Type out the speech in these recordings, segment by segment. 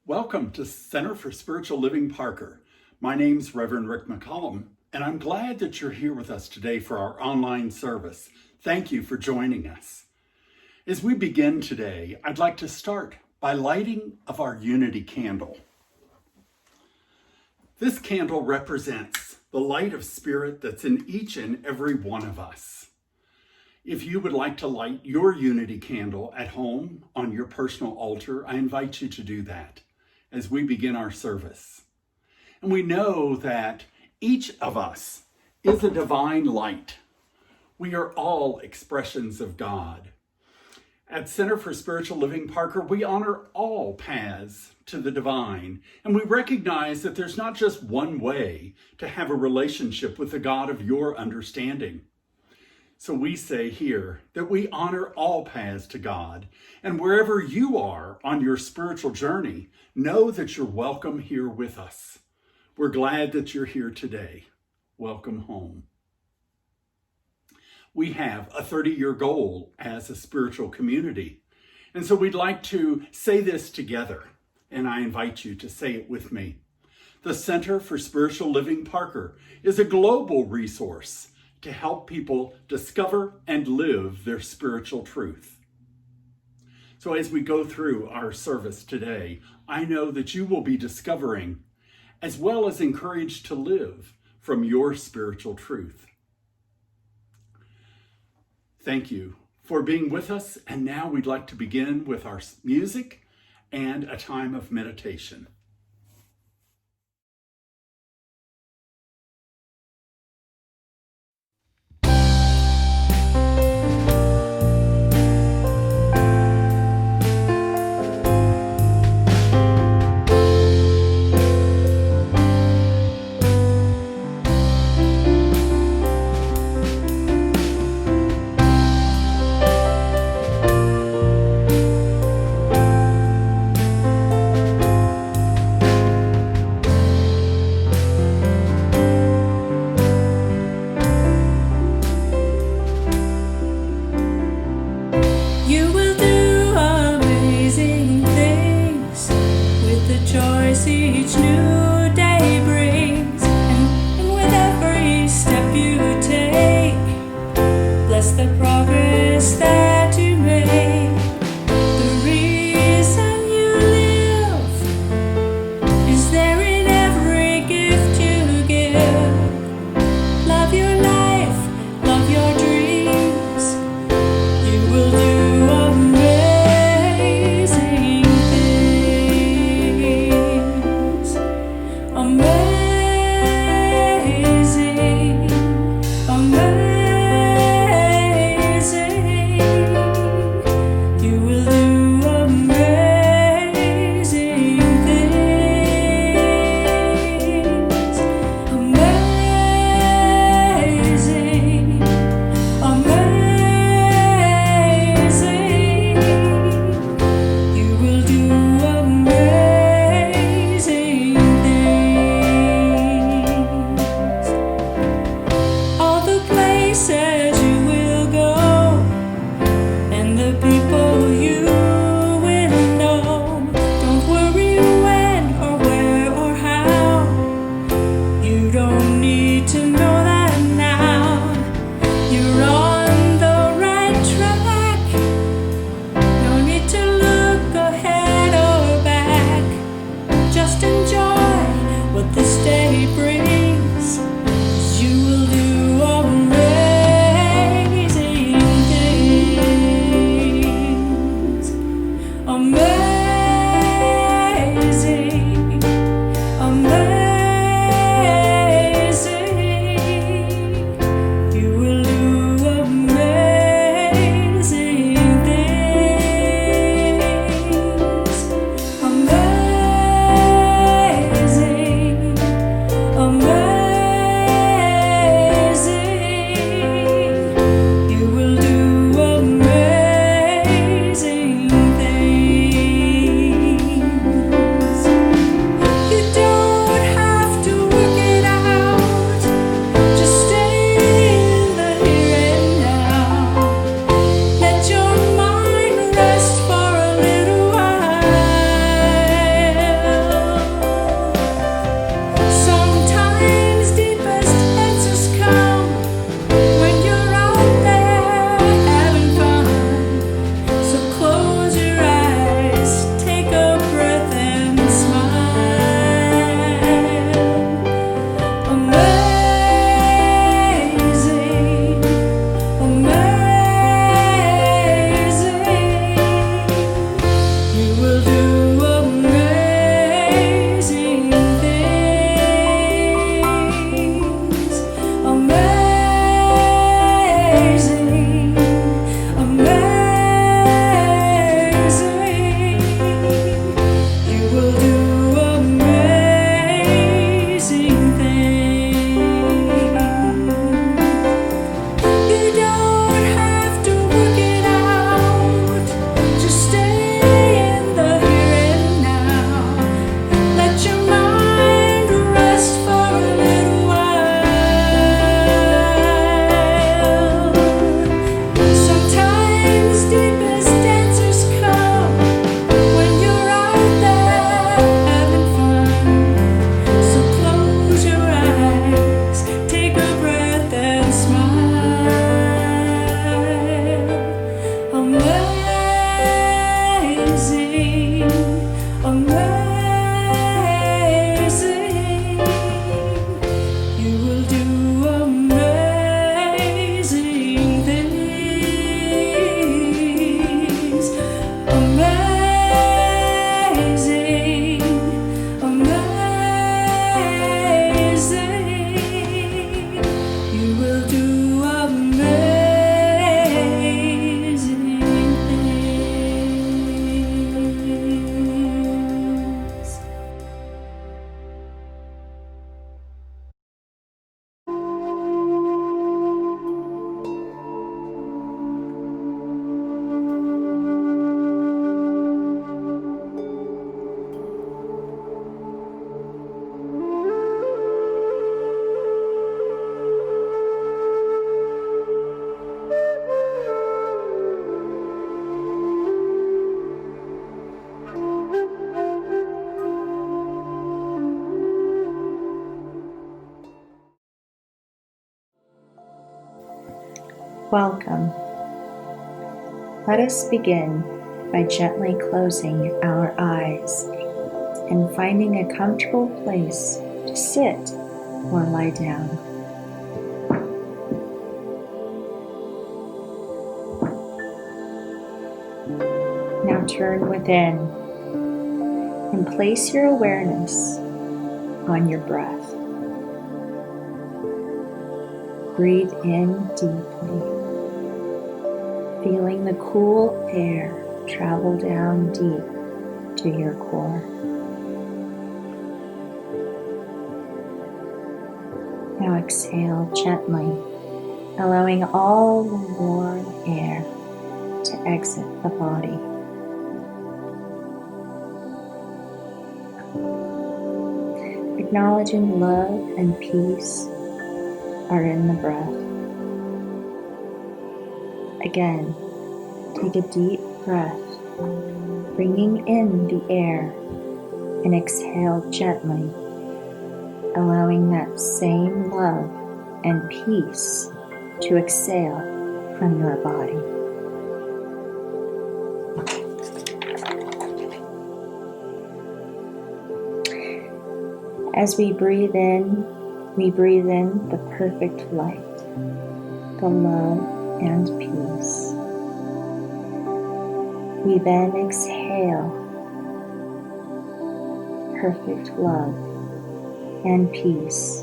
Welcome to Center for Spiritual Living Parker. My name's Reverend Rick McCollum, and I'm glad that you're here with us today for our online service. Thank you for joining us. As we begin today, I'd like to start by lighting of our unity candle. This candle represents the light of spirit that's in each and every one of us. If you would like to light your unity candle at home on your personal altar, I invite you to do that as we begin our service. And we know that each of us is a divine light. We are all expressions of God. At Center for Spiritual Living Parker, we honor all paths to the divine, and we recognize that there's not just one way to have a relationship with the God of your understanding. So we say here that we honor all paths to God, and wherever you are on your spiritual journey, know that you're welcome here with us. We're glad that you're here today. Welcome home. We have a 30-year goal as a spiritual community, and so we'd like to say this together, and I invite you to say it with me. The Center for Spiritual Living Parker is a global resource to help people discover and live their spiritual truth. So as we go through our service today, I know that you will be discovering as well as encouraged to live from your spiritual truth. Thank you for being with us, and now we'd like to begin with our music and a time of meditation. Welcome. Let us begin by gently closing our eyes and finding a comfortable place to sit or lie down. Now turn within and place your awareness on your breath. Breathe in deeply, feeling the cool air travel down deep to your core. Now exhale gently, allowing all the warm air to exit the body. Acknowledging love and peace are in the breath. Again, take a deep breath, bringing in the air, and exhale gently, allowing that same love and peace to exhale from your body. As we breathe in the perfect light, the love and peace. We then exhale perfect love and peace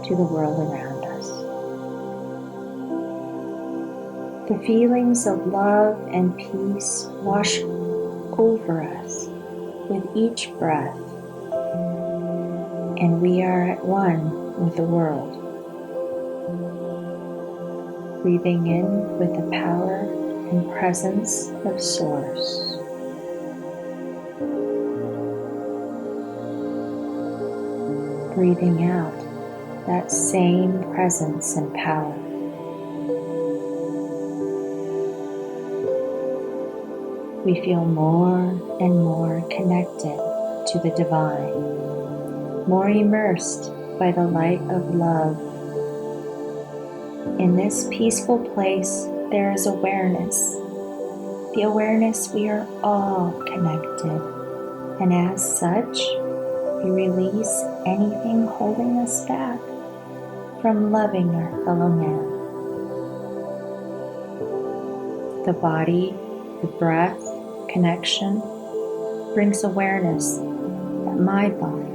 to the world around us. The feelings of love and peace wash over us with each breath, and we are at one with the world. Breathing in with the power and presence of Source. Breathing out that same presence and power. We feel more and more connected to the divine, more immersed by the light of love. In this peaceful place, there is awareness. The awareness we are all connected, and as such, we release anything holding us back from loving our fellow man. The body, the breath, connection brings awareness that my body,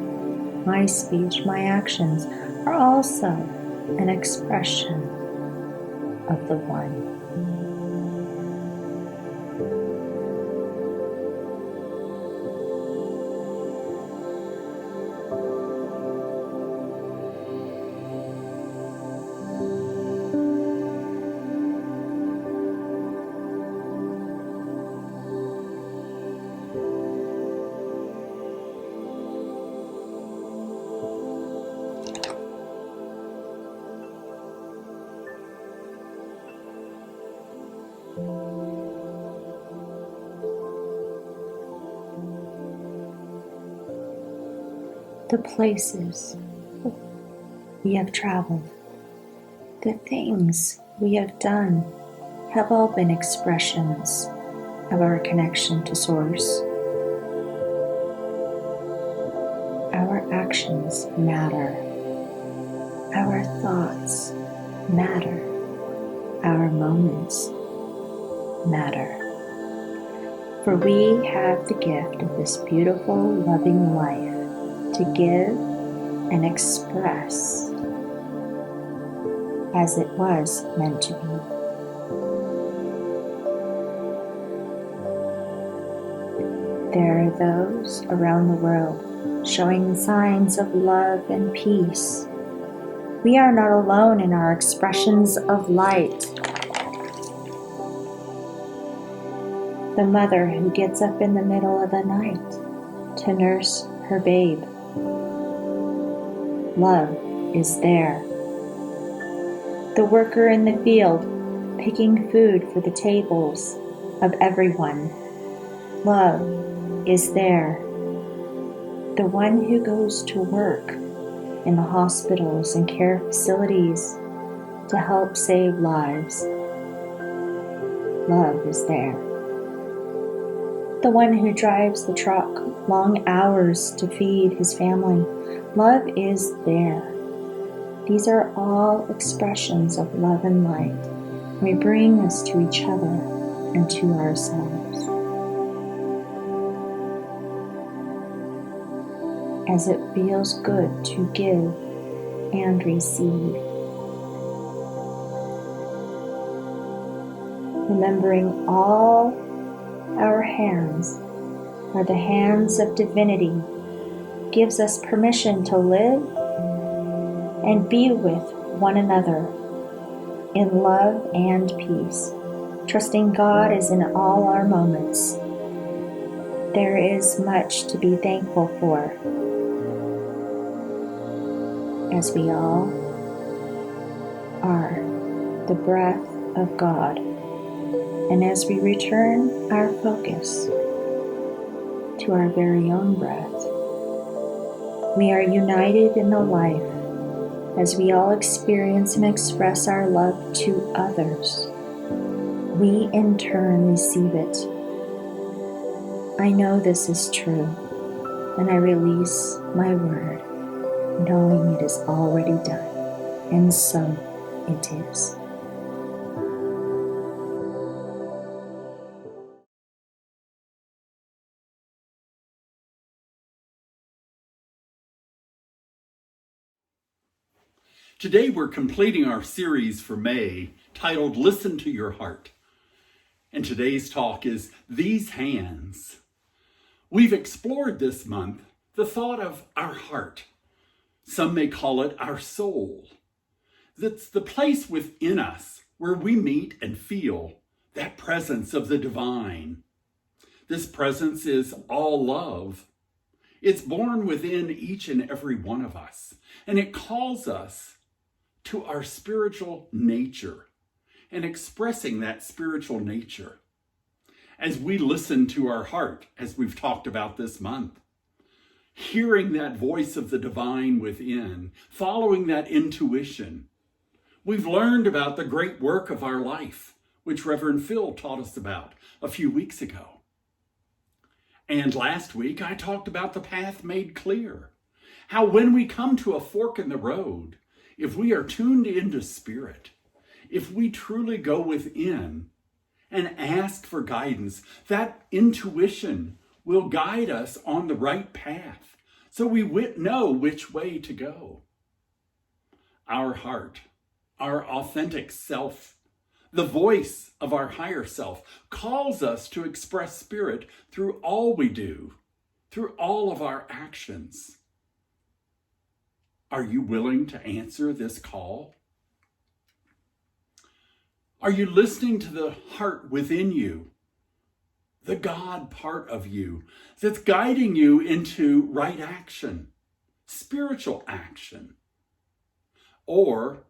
my speech, my actions are also an expression of the One. The places we have traveled, the things we have done have all been expressions of our connection to Source. Our actions matter. Our thoughts matter. Our moments matter. For we have the gift of this beautiful, loving life to give and express as it was meant to be. There are those around the world showing signs of love and peace. We are not alone in our expressions of light. The mother who gets up in the middle of the night to nurse her babe. Love is there. The worker in the field picking food for the tables of everyone. Love is there. The one who goes to work in the hospitals and care facilities. to help save lives. Love is there. The one who drives the truck long hours to feed his family. Love is there. These are all expressions of love and light. We bring this to each other and to ourselves. As it feels good to give and receive. Remembering all our hands are the hands of divinity gives us permission to live and be with one another in love and peace, trusting God is in all our moments. There is much to be thankful for, as we all are the breath of God. And as we return our focus to our very own breath, we are united in the life as we all experience and express our love to others. We in turn receive it. I know this is true, and I release my word, knowing it is already done, and so it is. Today we're completing our series for May titled Listen to Your Heart. And today's talk is These Hands. We've explored this month the thought of our heart. Some may call it our soul. That's the place within us where we meet and feel that presence of the divine. This presence is all love. It's born within each and every one of us, and it calls us to our spiritual nature and expressing that spiritual nature. As we listen to our heart, as we've talked about this month, hearing that voice of the divine within, following that intuition, we've learned about the great work of our life, which Reverend Phil taught us about a few weeks ago. And last week, I talked about the path made clear. How when we come to a fork in the road, if we are tuned into spirit, if we truly go within and ask for guidance, that intuition will guide us on the right path so we know which way to go. Our heart, our authentic self, the voice of our higher self calls us to express spirit through all we do, through all of our actions. Are you willing to answer this call? Are you listening to the heart within you, the God part of you that's guiding you into right action, spiritual action? Or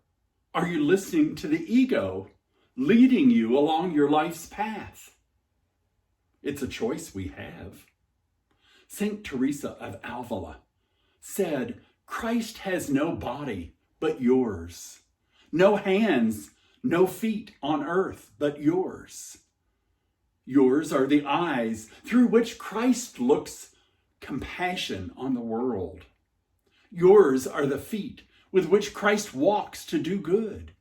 are you listening to the ego leading you along your life's path? It's a choice we have. Saint Teresa of Avila said, Christ has no body but yours, no hands, no feet on earth but yours. Yours are the eyes through which Christ looks compassion on the world. Yours are the feet with which Christ walks to do good.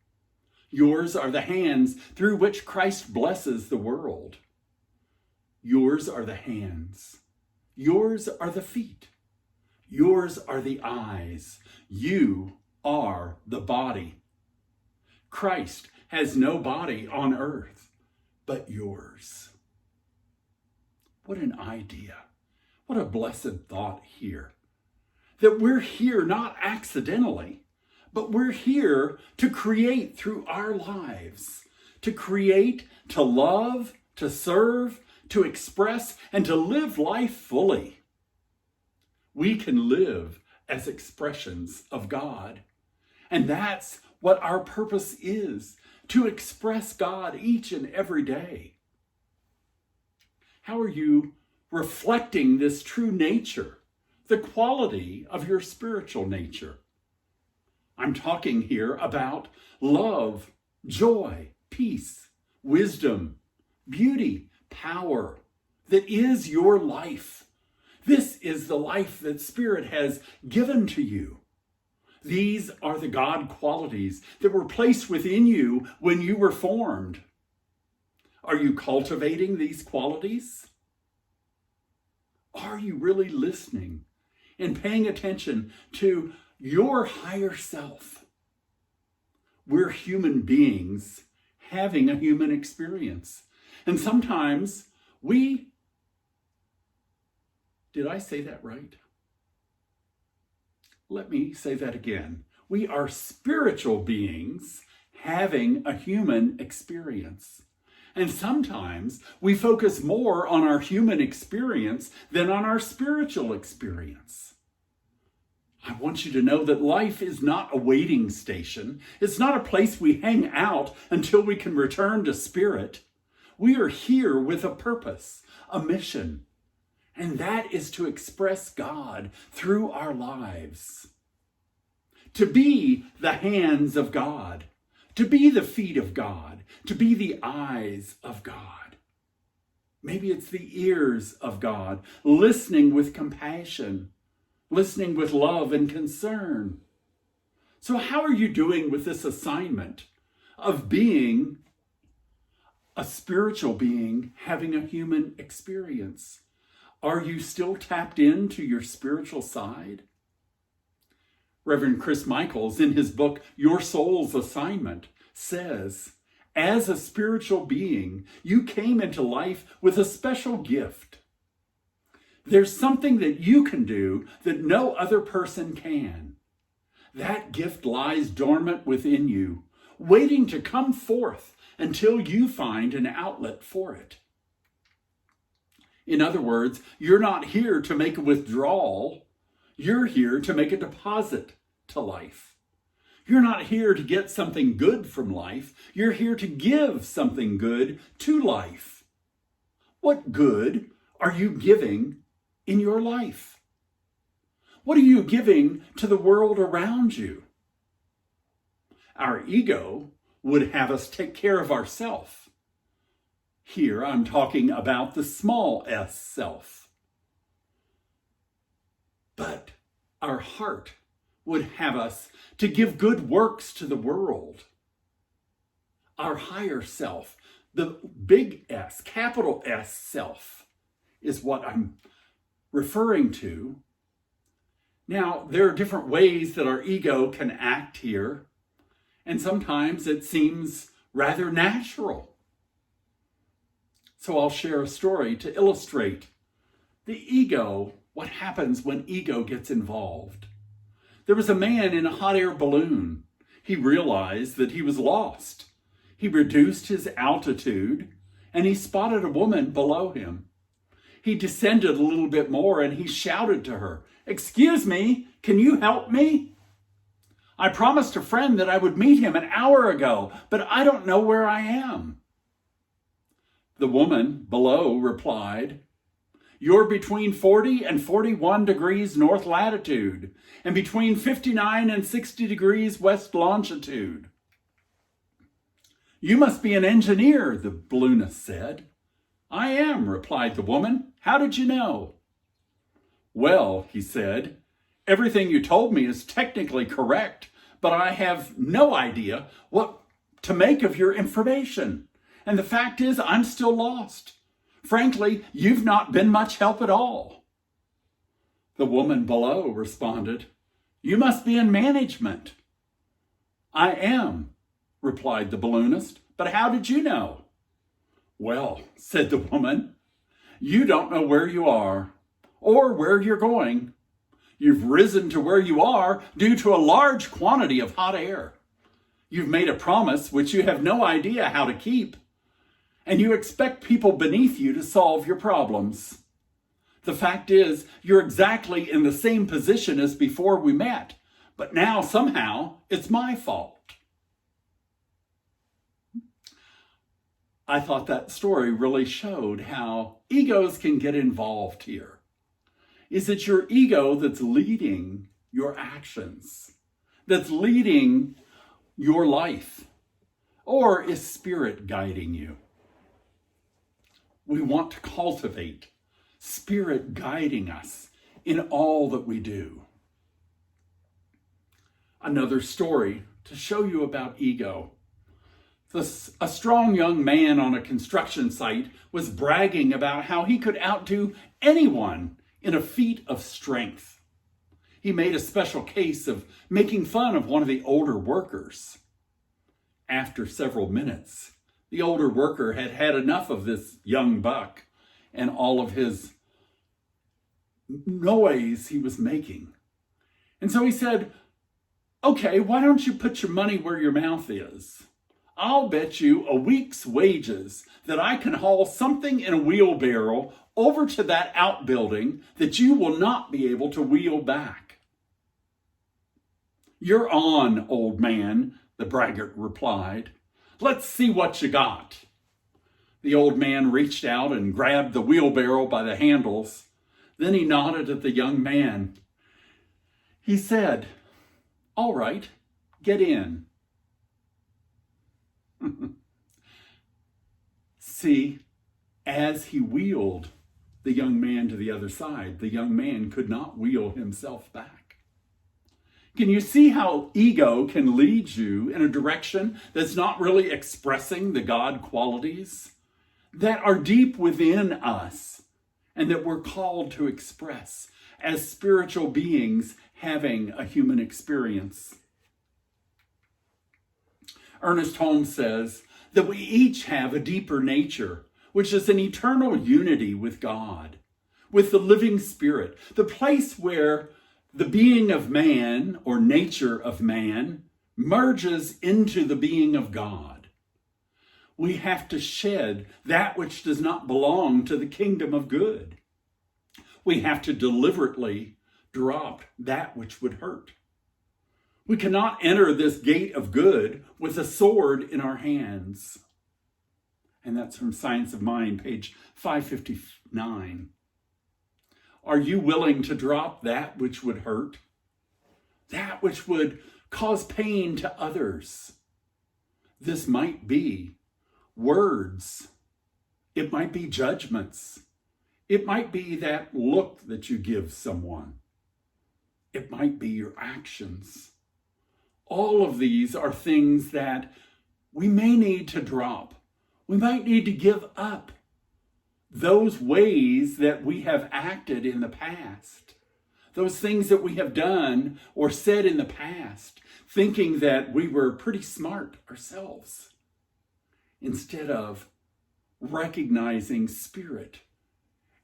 Yours are the hands through which Christ blesses the world. Yours are the hands. Yours are the feet. Yours are the eyes. You are the body. Christ has no body on earth but yours. What an idea. What a blessed thought here. That we're here not accidentally, but we're here to create through our lives. To create, to love, to serve, to express, and to live life fully. We can live as expressions of God. And that's what our purpose is, to express God each and every day. How are you reflecting this true nature, the quality of your spiritual nature? I'm talking here about love, joy, peace, wisdom, beauty, power that is your life. This is the life that Spirit has given to you. These are the God qualities that were placed within you when you were formed. Are you cultivating these qualities? Are you really listening and paying attention to your higher self? We're human beings having a human experience. And sometimes did I say that right? Let me say that again. We are spiritual beings having a human experience. And sometimes we focus more on our human experience than on our spiritual experience. I want you to know that life is not a waiting station. It's not a place we hang out until we can return to Spirit. We are here with a purpose, a mission, and that is to express God through our lives. To be the hands of God, to be the feet of God, to be the eyes of God. Maybe it's the ears of God, listening with compassion, listening with love and concern. So how are you doing with this assignment of being a spiritual being having a human experience? Are you still tapped into your spiritual side? Reverend Chris Michaels, in his book, Your Soul's Assignment, says, as a spiritual being, you came into life with a special gift. There's something that you can do that no other person can. That gift lies dormant within you, waiting to come forth until you find an outlet for it. In other words, you're not here to make a withdrawal. You're here to make a deposit to life. You're not here to get something good from life. You're here to give something good to life. What good are you giving in your life? What are you giving to the world around you? Our ego would have us take care of ourselves. Here I'm talking about the small s self. But our heart would have us to give good works to the world. Our higher self, the big S, capital S self, is what I'm referring to. Now, there are different ways that our ego can act here, and sometimes it seems rather natural. So I'll share a story to illustrate the ego, what happens when ego gets involved. There was a man in a hot air balloon. He realized that he was lost. He reduced his altitude and he spotted a woman below him. He descended a little bit more and he shouted to her, "Excuse me, can you help me? I promised a friend that I would meet him an hour ago, but I don't know where I am." The woman below replied, "You're between 40 and 41 degrees north latitude and between 59 and 60 degrees west longitude." "You must be an engineer," the balloonist said. "I am," replied the woman. "How did you know?" "Well," he said, "everything you told me is technically correct, but I have no idea what to make of your information. And the fact is, I'm still lost. Frankly, you've not been much help at all." The woman below responded, "You must be in management." "I am," replied the balloonist, "but how did you know?" "Well," said the woman, "you don't know where you are or where you're going. You've risen to where you are due to a large quantity of hot air. You've made a promise which you have no idea how to keep. And you expect people beneath you to solve your problems. The fact is, you're exactly in the same position as before we met, but now somehow it's my fault." I thought that story really showed how egos can get involved here. Is it your ego that's leading your actions? that's leading your life? Or is Spirit guiding you? We want to cultivate Spirit guiding us in all that we do. Another story to show you about ego. A strong young man on a construction site was bragging about how he could outdo anyone in a feat of strength. He made a special case of making fun of one of the older workers. After several minutes, the older worker had had enough of this young buck and all of his noise he was making. And so he said, "Okay, why don't you put your money where your mouth is? I'll bet you a week's wages that I can haul something in a wheelbarrow over to that outbuilding that you will not be able to wheel back." "You're on, old man," the braggart replied. "Let's see what you got." The old man reached out and grabbed the wheelbarrow by the handles. Then he nodded at the young man. He said, "All right, get in." See, as he wheeled the young man to the other side, the young man could not wheel himself back. Can you see how ego can lead you in a direction that's not really expressing the God qualities that are deep within us and that we're called to express as spiritual beings having a human experience? Ernest Holmes says that we each have a deeper nature, which is an eternal unity with God, with the living Spirit, the place where the being of man or nature of man merges into the being of God. We have to shed that which does not belong to the kingdom of good. We have to deliberately drop that which would hurt. We cannot enter this gate of good with a sword in our hands. And that's from Science of Mind, page 559. Are you willing to drop that which would hurt? That which would cause pain to others? This might be words. It might be judgments. It might be that look that you give someone. It might be your actions. All of these are things that we may need to drop. We might need to give up those ways that we have acted in the past, those things that we have done or said in the past, thinking that we were pretty smart ourselves, instead of recognizing Spirit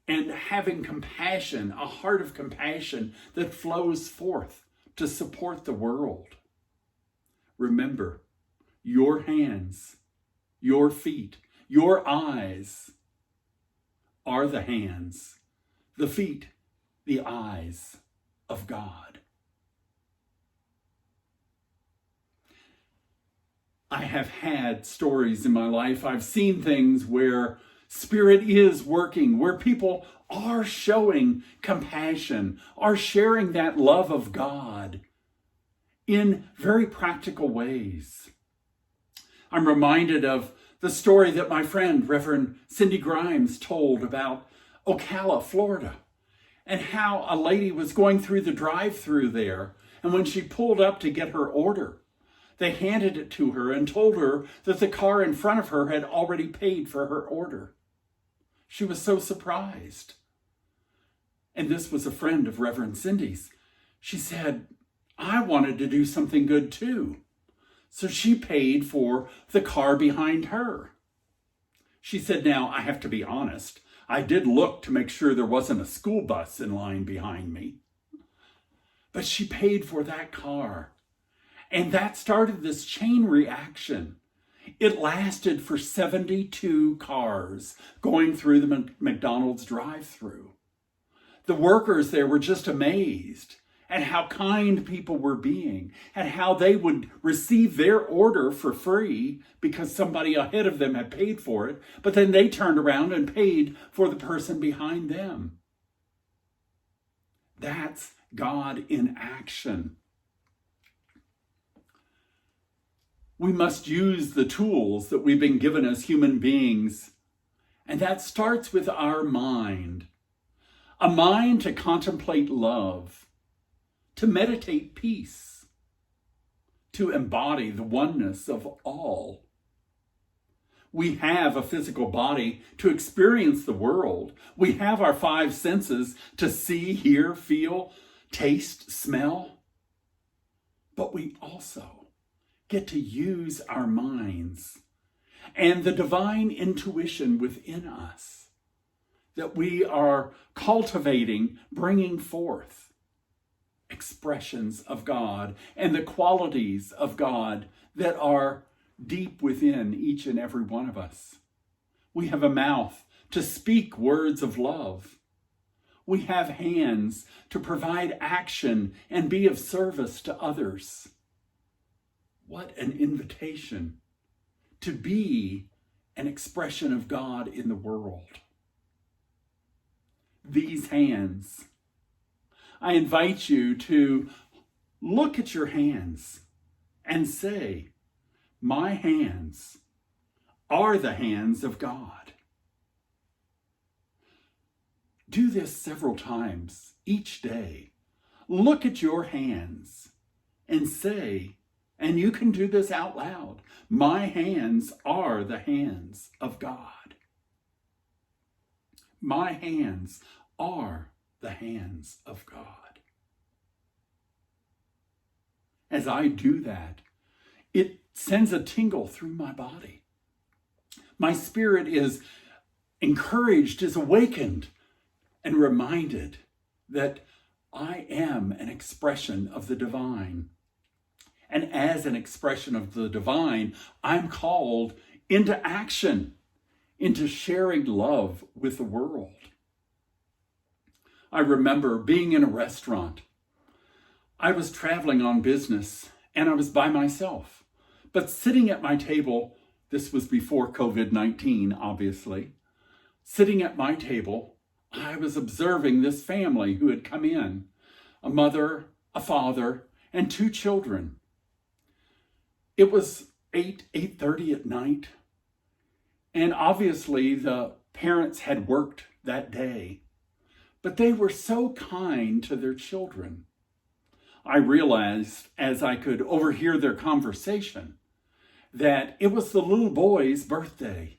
and having compassion, a heart of compassion that flows forth to support the world. Remember, your hands, your feet, your eyes are the hands, the feet, the eyes of God. I have had stories in my life. I've seen things where Spirit is working, where people are showing compassion, are sharing that love of God in very practical ways. I'm reminded of the story that my friend, Reverend Cindy Grimes, told about Ocala, Florida, and how a lady was going through the drive-thru there, and when she pulled up to get her order, they handed it to her and told her that the car in front of her had already paid for her order. She was so surprised. And this was a friend of Reverend Cindy's. She said, "I wanted to do something good too." So she paid for the car behind her. She said, "Now, I have to be honest. I did look to make sure there wasn't a school bus in line behind me." But she paid for that car. And that started this chain reaction. It lasted for 72 cars going through the McDonald's drive-thru. The workers there were just amazed at how kind people were being, and how they would receive their order for free because somebody ahead of them had paid for it, but then they turned around and paid for the person behind them. That's God in action. We must use the tools that we've been given as human beings, and that starts with our mind. A mind to contemplate love, to meditate peace, to embody the oneness of all. We have a physical body to experience the world. We have our five senses to see, hear, feel, taste, smell. But we also get to use our minds and the divine intuition within us that we are cultivating, bringing forth expressions of God and the qualities of God that are deep within each and every one of us. We have a mouth to speak words of love. We have hands to provide action and be of service to others. What an invitation to be an expression of God in the world. These hands, I invite you to look at your hands and say, my hands are the hands of God. Do this several times each day. Look at your hands and say, and you can do this out loud, my hands are the hands of God. My hands are the hands of God. As I do that, it sends a tingle through my body. My spirit is encouraged, is awakened, and reminded that I am an expression of the divine. And as an expression of the divine, I'm called into action, into sharing love with the world. I remember being in a restaurant. I was traveling on business and I was by myself. But sitting at my table, this was before COVID-19, obviously. Sitting at my table, I was observing this family who had come in, a mother, a father, and two children. It was 8:30 at night, and obviously the parents had worked that day, but they were so kind to their children. I realized as I could overhear their conversation that it was the little boy's birthday.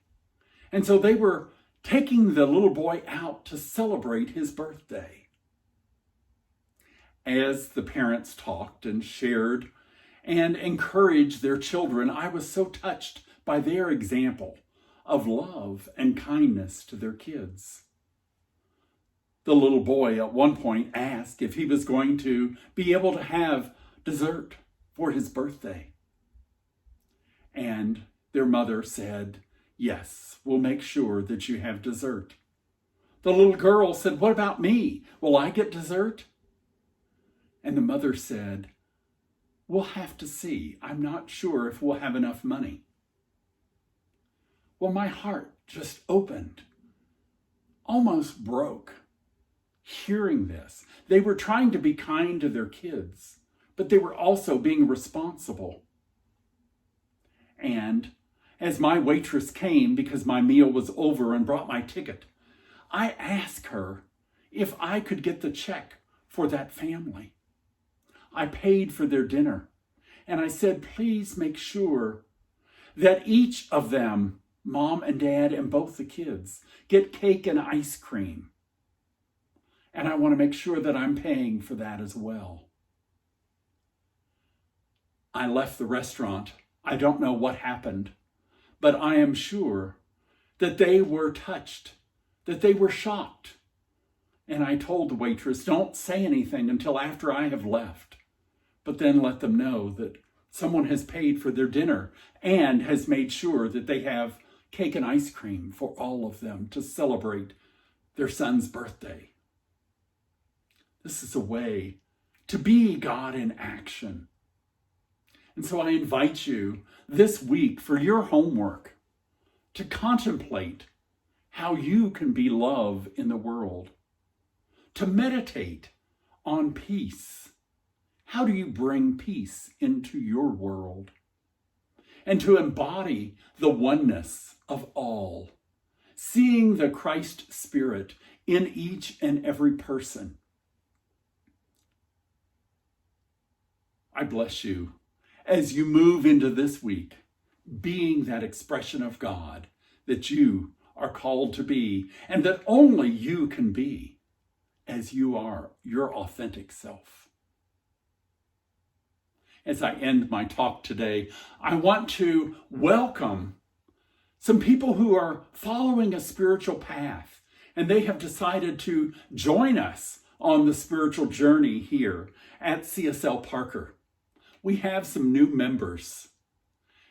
And so they were taking the little boy out to celebrate his birthday. As the parents talked and shared and encouraged their children, I was so touched by their example of love and kindness to their kids. The little boy at one point asked if he was going to be able to have dessert for his birthday. And their mother said, yes, we'll make sure that you have dessert. The little girl said, what about me? Will I get dessert? And the mother said, we'll have to see. I'm not sure if we'll have enough money. Well, my heart just opened, almost broke, hearing this. They were trying to be kind to their kids, but they were also being responsible. And as my waitress came because my meal was over and brought my ticket, I asked her if I could get the check for that family. I paid for their dinner, and I said, please make sure that each of them, mom and dad and both the kids, get cake and ice cream. And I want to make sure that I'm paying for that as well. I left the restaurant. I don't know what happened, but I am sure that they were touched, that they were shocked. And I told the waitress, don't say anything until after I have left, but then let them know that someone has paid for their dinner and has made sure that they have cake and ice cream for all of them to celebrate their son's birthday. This is a way to be God in action. And so I invite you this week for your homework to contemplate how you can be love in the world, to meditate on peace. How do you bring peace into your world? and to embody the oneness of all, seeing the Christ Spirit in each and every person. I bless you as you move into this week, being that expression of God that you are called to be, and that only you can be as you are your authentic self. As I end my talk today, I want to welcome some people who are following a spiritual path, and they have decided to join us on the spiritual journey here at CSL Parker. We have some new members,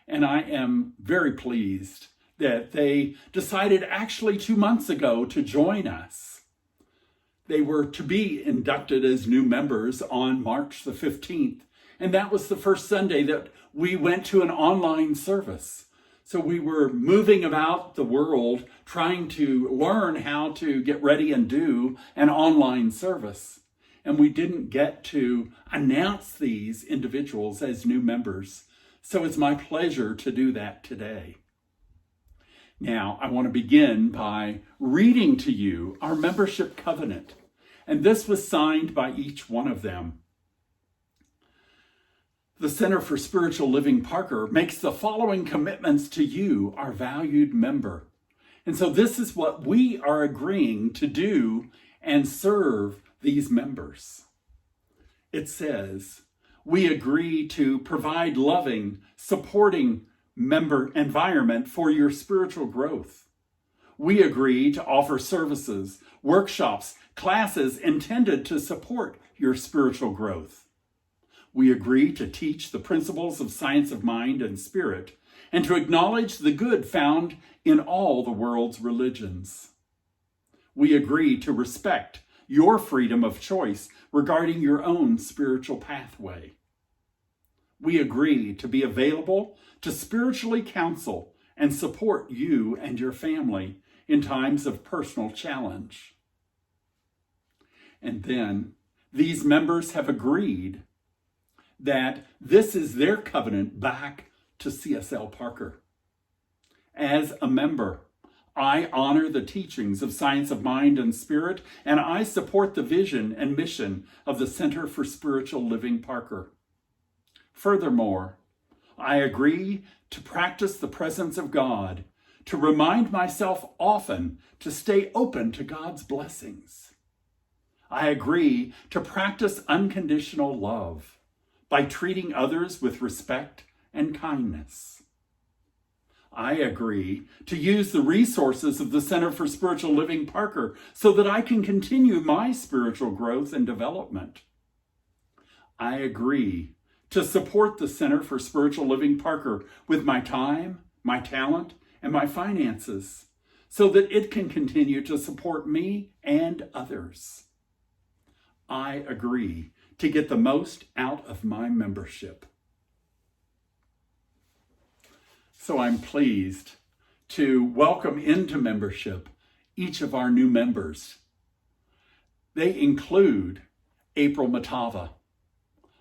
and I am very pleased that they decided actually 2 months ago to join us. They were to be inducted as new members on March the 15th, and that was the first Sunday that we went to an online service. So we were moving about the world trying to learn how to get ready and do an online service. And we didn't get to announce these individuals as new members. So it's my pleasure to do that today. Now, I want to begin by reading to you our membership covenant. And this was signed by each one of them. The Center for Spiritual Living Parker makes the following commitments to you, our valued member. And so this is what we are agreeing to do and serve these members. It says, we agree to provide loving, supporting member environment for your spiritual growth. We agree to offer services, workshops, classes intended to support your spiritual growth. We agree to teach the principles of science of mind and spirit and to acknowledge the good found in all the world's religions. We agree to respect your freedom of choice regarding your own spiritual pathway. We agree to be available to spiritually counsel and support you and your family in times of personal challenge. And then these members have agreed that this is their covenant back to CSL Parker. As a member, I honor the teachings of Science of Mind and Spirit, and I support the vision and mission of the Center for Spiritual Living Parker. Furthermore, I agree to practice the presence of God, to remind myself often to stay open to God's blessings. I agree to practice unconditional love by treating others with respect and kindness. I agree to use the resources of the Center for Spiritual Living Parker so that I can continue my spiritual growth and development. I agree to support the Center for Spiritual Living Parker with my time, my talent, and my finances so that it can continue to support me and others. I agree to get the most out of my membership. So I'm pleased to welcome into membership each of our new members. They include April Matava,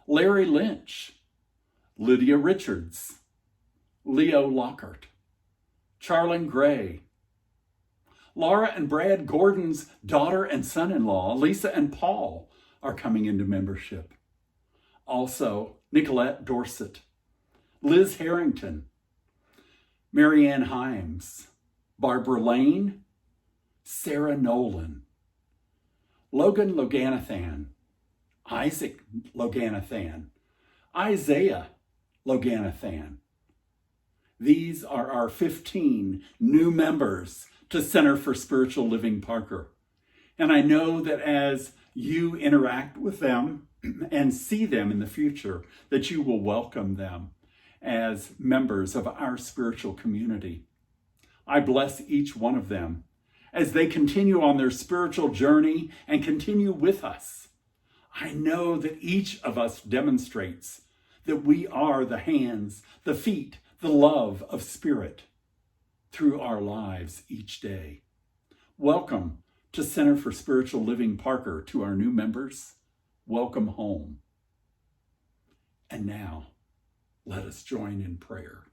Larry Lynch, Lydia Richards, Leo Lockhart, Charlene Gray, Laura and Brad Gordon's daughter and son-in-law, Lisa and Paul, are coming into membership. Also, Nicolette Dorset, Liz Harrington, Marianne Himes, Barbara Lane, Sarah Nolan, Logan Loganathan, Isaac Loganathan, Isaiah Loganathan. These are our 15 new members to Center for Spiritual Living Parker. And I know that as you interact with them and see them in the future, that you will welcome them as members of our spiritual community. I bless each one of them as they continue on their spiritual journey and continue with us. I know that each of us demonstrates that we are the hands, the feet, the love of Spirit through our lives each day. Welcome to Center for Spiritual Living Parker. To our new members, welcome home. And now, let us join in prayer.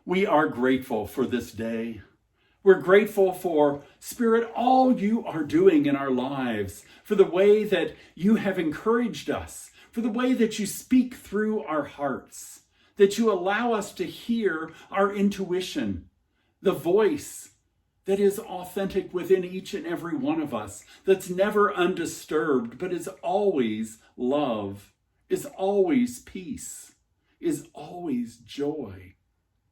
We are grateful for this day. We're grateful for, Spirit, all you are doing in our lives, for the way that you have encouraged us, for the way that you speak through our hearts, that you allow us to hear our intuition, the voice that is authentic within each and every one of us, that's never undisturbed, but is always love, is always peace, is always joy,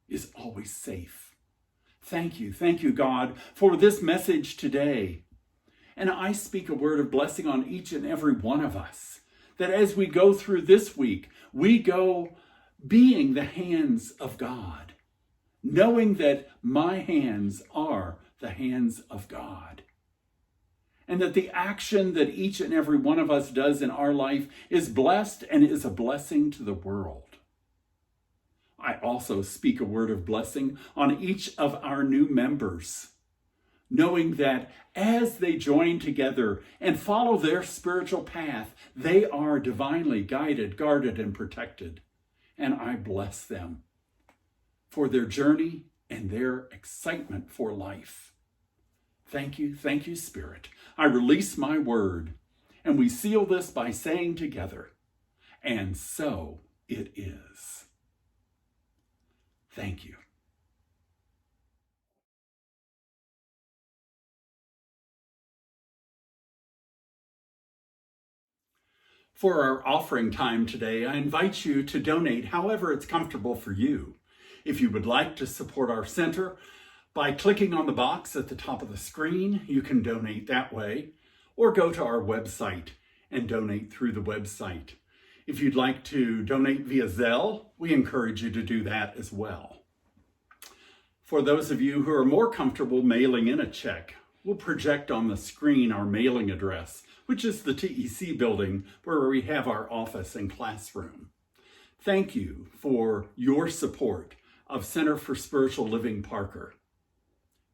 is always safe. Thank you, God, for this message today. And I speak a word of blessing on each and every one of us, that as we go through this week, we go being the hands of God, knowing that my hands are the hands of God, and that the action that each and every one of us does in our life is blessed and is a blessing to the world. I also speak a word of blessing on each of our new members, knowing that as they join together and follow their spiritual path, they are divinely guided, guarded, and protected. And I bless them for their journey and their excitement for life. Thank you, Spirit. I release my word, and we seal this by saying together, and so it is. Thank you. For our offering time today, I invite you to donate however it's comfortable for you. If you would like to support our center, by clicking on the box at the top of the screen, you can donate that way, or go to our website and donate through the website. If you'd like to donate via Zelle, we encourage you to do that as well. For those of you who are more comfortable mailing in a check, we'll project on the screen our mailing address, which is the TEC building where we have our office and classroom. Thank you for your support of Center for Spiritual Living Parker.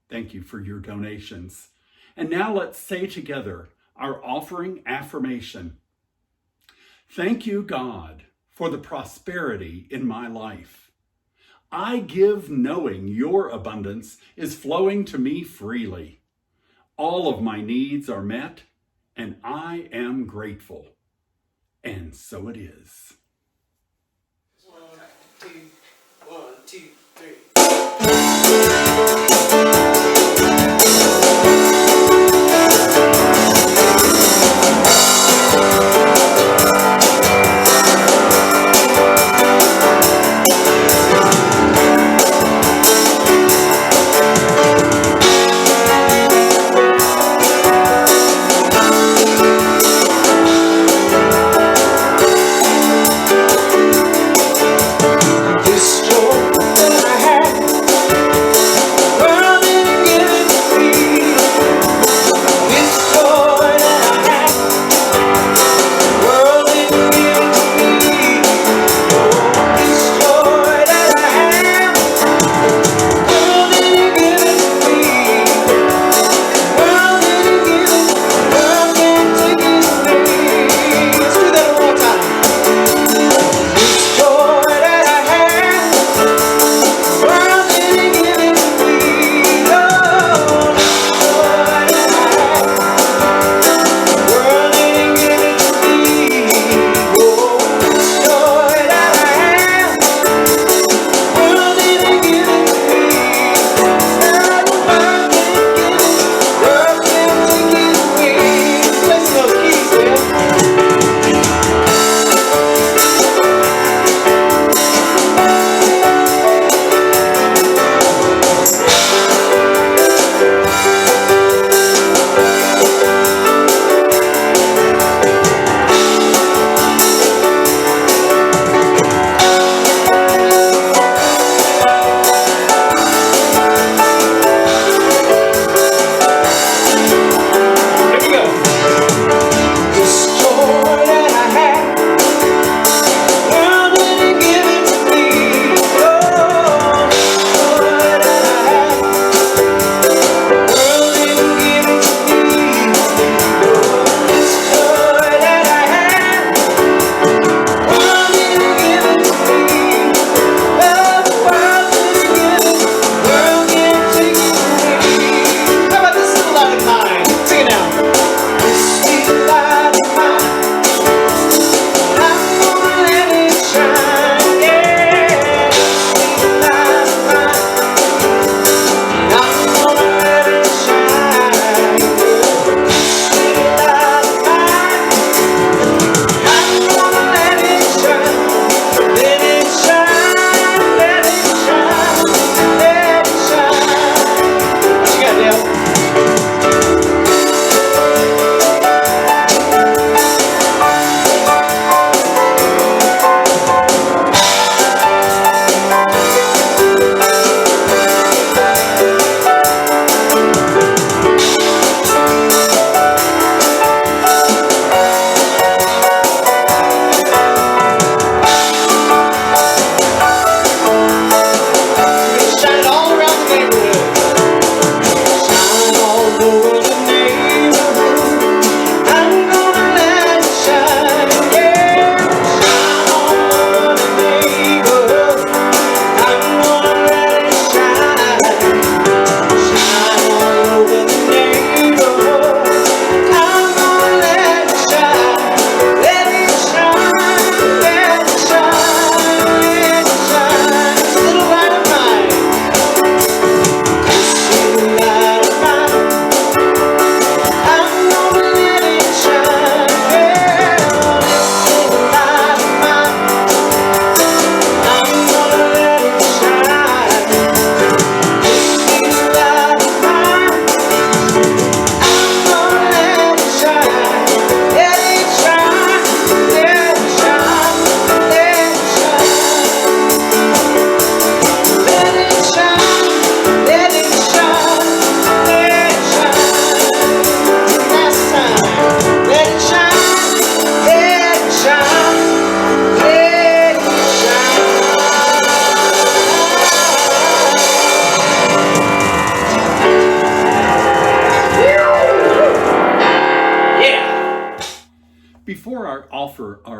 Thank you for your donations. And now let's say together our offering affirmation. Thank you, God, for the prosperity in my life. I give knowing your abundance is flowing to me freely. All of my needs are met, and I am grateful. And so it is. 1, 2, 3.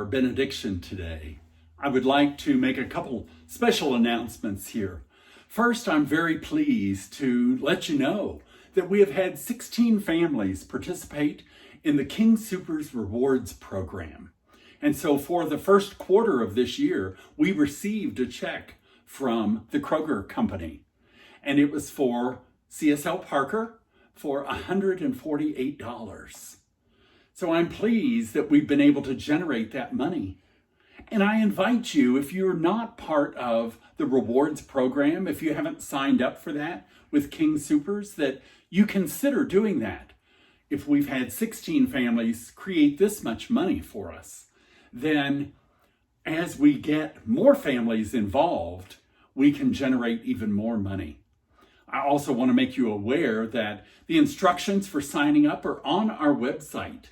our benediction today, I would like to make a couple special announcements here. First, I'm very pleased to let you know that we have had 16 families participate in the King Soopers Rewards program. And so for the first quarter of this year, we received a check from the Kroger Company. And it was for CSL Parker for $148. So I'm pleased that we've been able to generate that money. And I invite you, if you're not part of the rewards program, if you haven't signed up for that with King Soopers, that you consider doing that. If we've had 16 families create this much money for us, then as we get more families involved, we can generate even more money. I also want to make you aware that the instructions for signing up are on our website.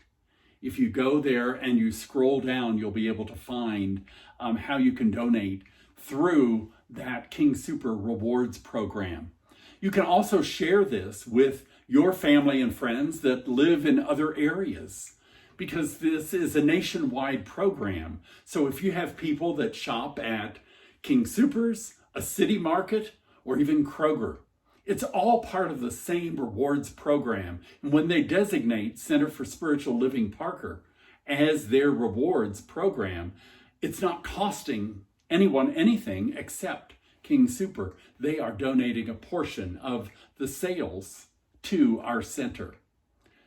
If you go there and you scroll down, you'll be able to find how you can donate through that King Sooper Rewards program. You can also share this with your family and friends that live in other areas, because this is a nationwide program. So if you have people that shop at King Soopers, a City Market, or even Kroger, it's all part of the same rewards program. And when they designate Center for Spiritual Living Parker as their rewards program, it's not costing anyone anything except King Sooper. They are donating a portion of the sales to our center.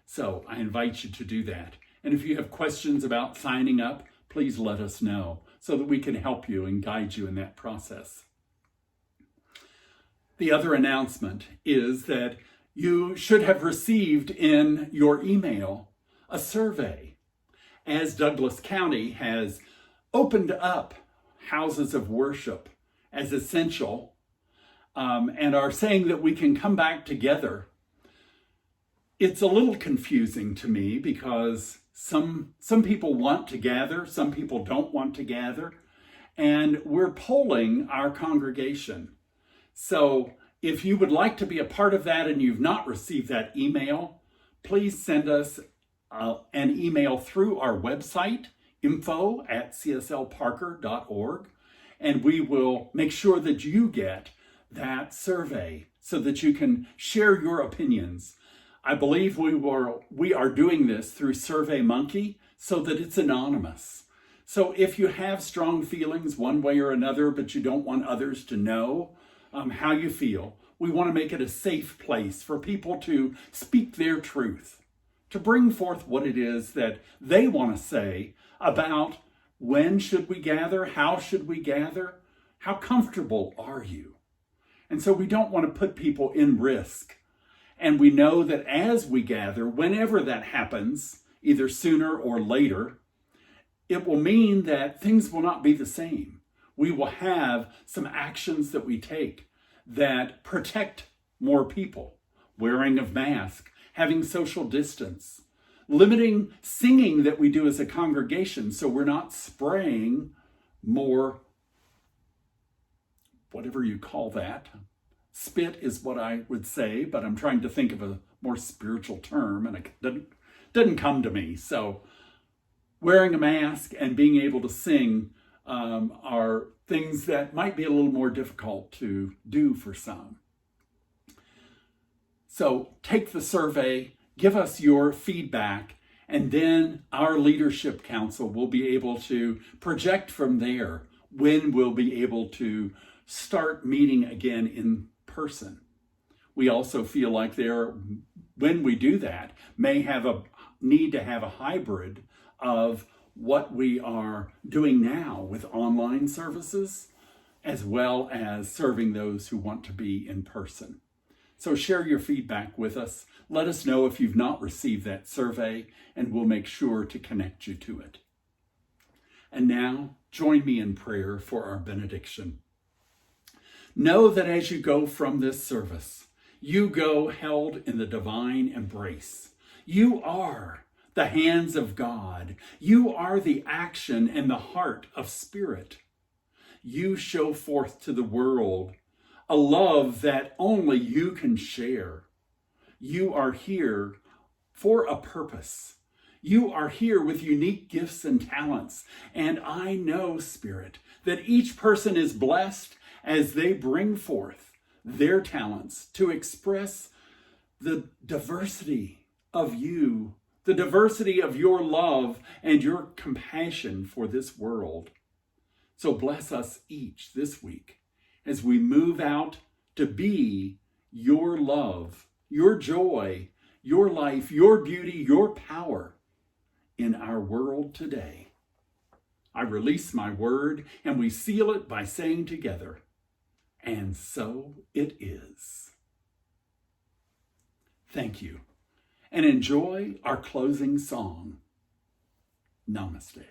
So I invite you to do that. And if you have questions about signing up, please let us know so that we can help you and guide you in that process. The other announcement is that you should have received in your email a survey, as Douglas County has opened up houses of worship as essential and are saying that we can come back together. It's a little confusing to me because some people want to gather, some people don't want to gather, and we're polling our congregation. So if you would like to be a part of that and you've not received that email, please send us an email through our website, info@cslparker.org, and we will make sure that you get that survey so that you can share your opinions. I believe we are doing this through SurveyMonkey so that it's anonymous. So if you have strong feelings one way or another, but you don't want others to know how you feel, we want to make it a safe place for people to speak their truth, to bring forth what it is that they want to say about when should we gather, how should we gather, how comfortable are you? And so we don't want to put people in risk. And we know that as we gather, whenever that happens, either sooner or later, it will mean that things will not be the same. We will have some actions that we take that protect more people, wearing of mask, having social distance, limiting singing that we do as a congregation so we're not spraying more, whatever you call that. Spit is what I would say, but I'm trying to think of a more spiritual term and it doesn't come to me. So wearing a mask and being able to sing are things that might be a little more difficult to do for some. So take the survey, give us your feedback, and then our leadership council will be able to project from there when we'll be able to start meeting again in person. We also feel like when we do that, may have a need to have a hybrid of what we are doing now with online services, as well as serving those who want to be in person. So share your feedback with us. Let us know if you've not received that survey, and we'll make sure to connect you to it. And now, join me in prayer for our benediction. Know that as you go from this service, you go held in the divine embrace. You are the hands of God. You are the action and the heart of Spirit. You show forth to the world a love that only you can share. You are here for a purpose. You are here with unique gifts and talents. And I know, Spirit, that each person is blessed as they bring forth their talents to express the diversity of you, the diversity of your love and your compassion for this world. So bless us each this week as we move out to be your love, your joy, your life, your beauty, your power in our world today. I release my word and we seal it by saying together, and so it is. Thank you, and enjoy our closing song. Namaste.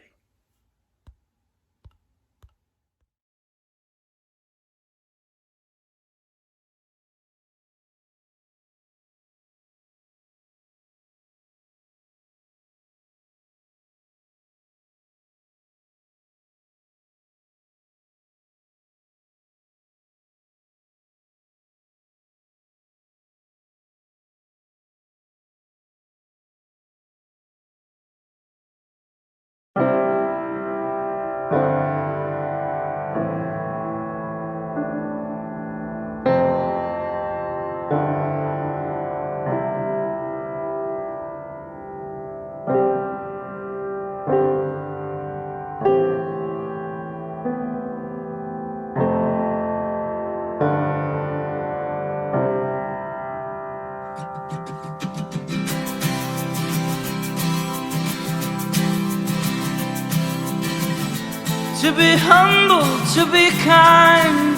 To be humble, to be kind,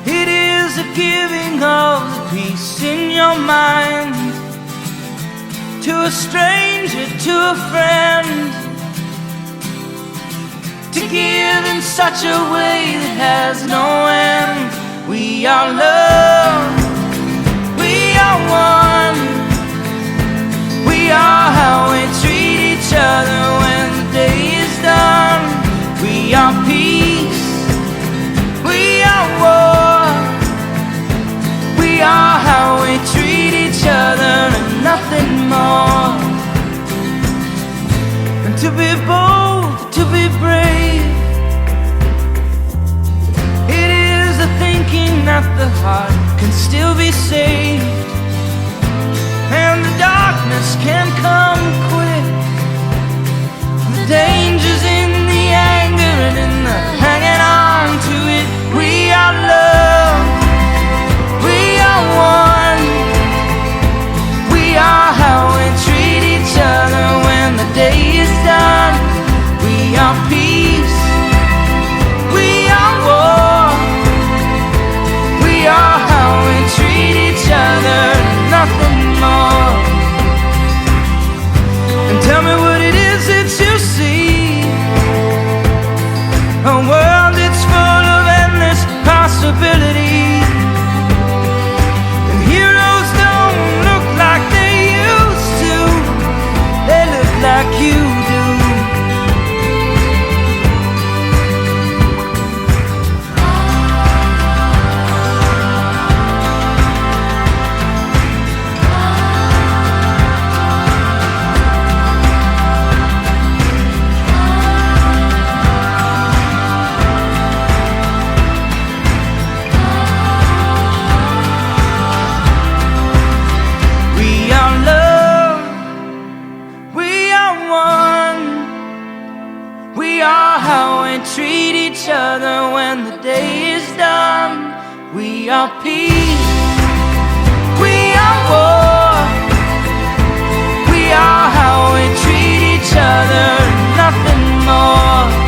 it is a giving of the peace in your mind. To a stranger, to a friend, to give in such a way that has no end. We are love, we are one, we are how we treat each other when the day is done. We are peace, we are war, we are how we treat each other and nothing more. And to be bold, to be brave, it is the thinking that the heart can still be saved, and the darkness can come quick. The danger's in the anger and in the hanging on to it. We are love, we are one, we are how we treat each other when the day is done. We are peace, we are war, we are how we treat each other, nothing more. And tell me what it is that you see, a world that's full of endless possibility. And heroes don't look like they used to, they look like you do. We are love, we are one, we are how we treat each other when the day is done. We are peace, we are war, we are how we treat each other, nothing more.